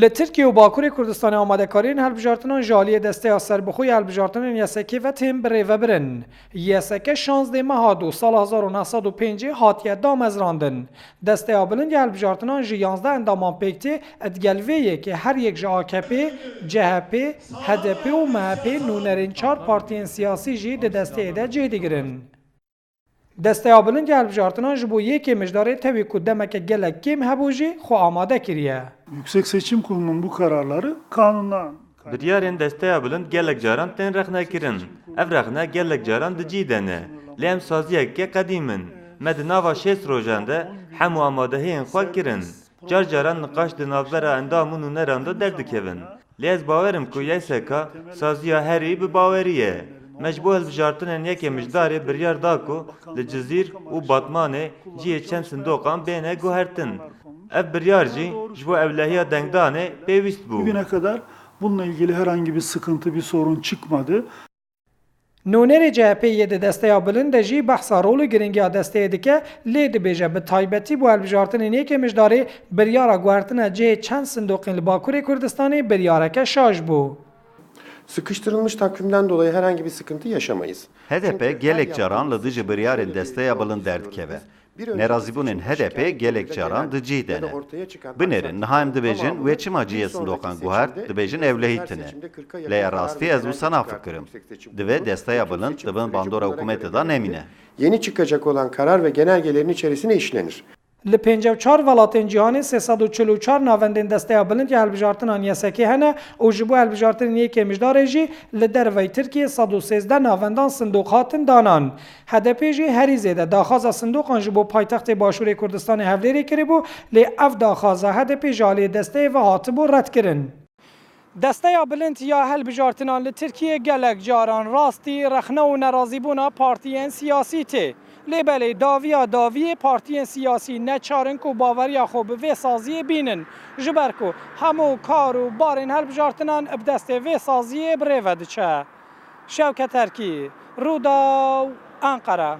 لی ترکیه و باکوری کردستان آماده کارین هلبجارتنان جالی دسته سربخوی هلبجارتنان یسکی و تیم بری و برن. یسکی 16 ماه سال 1905 هاتیه دام از راندن. دسته آبلند هلبجارتنان جی 11 اندامان پیکتی ادگلویه که هر یک جا AKP، CHP، HDP و MHP نونرین 4 پارتین سیاسی جی ده دسته ایده جهدی گرن. دسته آبلند هلبجارتنان جبو یکی مجداره تاوی کدامه که گلک کم هبوجی خو آماده کریه. Yüksek Seçim Kurulu'nun bu kararları kanundan. Biryarên desteya bilind gelek caran tên rexne kirin. Ev rexne gelek caran dicî dene. Lê em saziyekê qedîmin. Me di nava 6 rojan de hemû amadehiyên xwe kirin. Car caran niqaş di navbera endam û nûneran da derdikevin. Lê ez bawerim ku YSK saziya herî bi bawerî ye. Me ji bo hilbijartinên yekê mijdarê biryar da ku li Cizîr û Batmanê ciyê çend sindoqan bêne guhertin. Ev biryar jî ji bo evlehiya dengdanê pêwîst bû. Bugüne kadar bununla ilgili herhangi bir sıkıntı, bir sorun çıkmadı. نونر CHP de desteya bilind de jî behsa rolê giringiya desteyê dike lê dibêje bi taybetî bu hilbijartinên yekê mijdarê biryara guhertina cihê çend sindoqên li Bakurê Kurdistanê biryareke şaş bû. Sıkıştırılmış takvimden dolayı herhangi bir sıkıntı yaşamayız. HDP gelek caran li dijî biryarên desteya bilind derdikeve. Nerazîbûnên HDP gelek caran dicî dene. Binêrin nihayem dibêjin wê çima ciyê sindoqan guhert dibêjin evlehî tune. Lê rastî ez wisa nafikirim. Divê desteya bilind dibin bandora hikûmetê da nemîne. Yeni çıkacak olan karar ve genelgelerin içerisine işlenir. Li 54 welatên cîhanê 344 navendên desteya bilind ya hilbijartinan YSK hene û ji bo hilbijartinên yekê mijdarê jî li derveyê Tirkiye 113 navendan sindoq hatin danan. HDP jî herî zêde daxwaza sindoqan ji bo paytextê Başûrê Kurdistanê hevlêrê kiribû lê ev daxwaza HDP ji aliyê desteyê ve hatibû red kirin. Desteya bilind ya hilbijartinan li Tirkiye gelek caran rastî rexne û nerazîbûna partiyên siyasî tê. Lêbelê daviyê partiyên siyasî neçarin ku baweriya xwe bi vê saziyê bînin ji ber ku hemû kar û barên hilbijartinan bi destê vê saziyê birêve diçe. Şevket Erkî, Rûdaw, Ankara.